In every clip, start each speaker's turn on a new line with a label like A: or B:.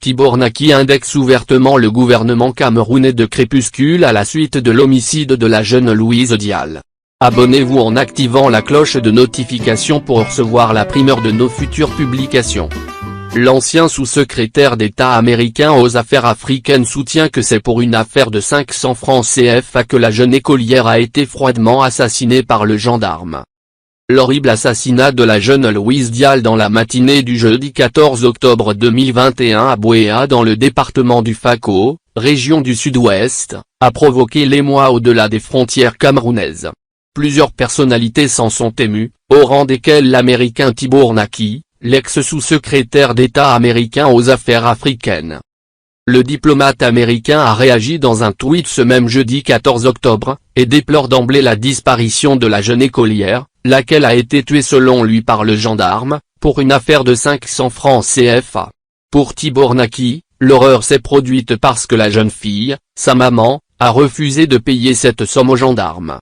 A: Tibor Naki indexe ouvertement le gouvernement camerounais de crépuscule à la suite de l'homicide de la jeune Louise Dial. Abonnez-vous en activant la cloche de notification pour recevoir la primeur de nos futures publications. L'ancien sous-secrétaire d'État américain aux affaires africaines soutient que c'est pour une affaire de 500 francs CFA que la jeune écolière a été froidement assassinée par le gendarme. L'horrible assassinat de la jeune Louise Dial dans la matinée du jeudi 14 octobre 2021 à Bouéa dans le département du Fako, région du Sud-Ouest, a provoqué l'émoi au-delà des frontières camerounaises. Plusieurs personnalités s'en sont émues, au rang desquelles l'Américain Tibor Naki, l'ex-sous-secrétaire d'État américain aux affaires africaines. Le diplomate américain a réagi dans un tweet ce même jeudi 14 octobre, et déplore d'emblée la disparition de la jeune écolière, laquelle a été tuée selon lui par le gendarme, pour une affaire de 500 francs CFA. Pour Tibor Naki, l'horreur s'est produite parce que la jeune fille, sa maman, a refusé de payer cette somme au gendarme.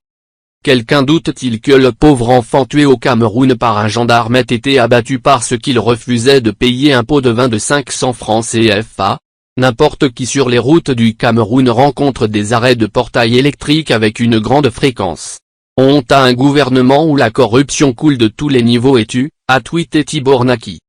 A: Quelqu'un doute-t-il que le pauvre enfant tué au Cameroun par un gendarme ait été abattu parce qu'il refusait de payer un pot de vin de 500 francs CFA? N'importe qui sur les routes du Cameroun rencontre des arrêts de portail électriques avec une grande fréquence. Honte à un gouvernement où la corruption coule de tous les niveaux et tue, a tweeté Tibor Naki.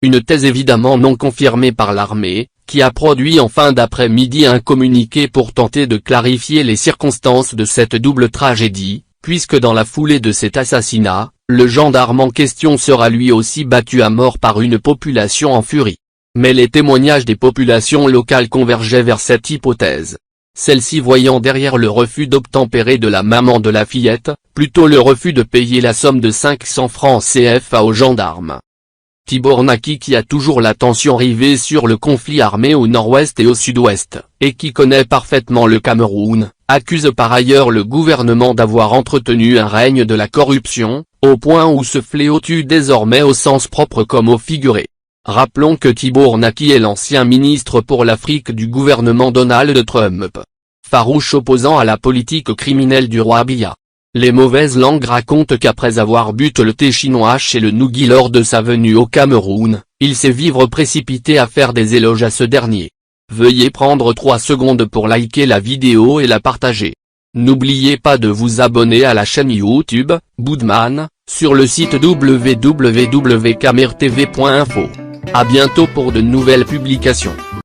A: Une thèse évidemment non confirmée par l'armée, qui a produit en fin d'après-midi un communiqué pour tenter de clarifier les circonstances de cette double tragédie, puisque dans la foulée de cet assassinat, le gendarme en question sera lui aussi battu à mort par une population en furie. Mais les témoignages des populations locales convergeaient vers cette hypothèse. Celle-ci voyant derrière le refus d'obtempérer de la maman de la fillette, plutôt le refus de payer la somme de 500 francs CFA aux gendarmes. Tibor Naki, qui a toujours l'attention rivée sur le conflit armé au nord-ouest et au sud-ouest, et qui connaît parfaitement le Cameroun, accuse par ailleurs le gouvernement d'avoir entretenu un règne de la corruption, au point où ce fléau tue désormais au sens propre comme au figuré. Rappelons que Tibor Naki est l'ancien ministre pour l'Afrique du gouvernement Donald Trump. Farouche opposant à la politique criminelle du roi Biya. Les mauvaises langues racontent qu'après avoir bu le thé chinois chez le Nougui lors de sa venue au Cameroun, il s'est vivre précipité à faire des éloges à ce dernier. Veuillez prendre 3 secondes pour liker la vidéo et la partager. N'oubliez pas de vous abonner à la chaîne YouTube, Boudman, sur le site www.camertv.info. À bientôt pour de nouvelles publications.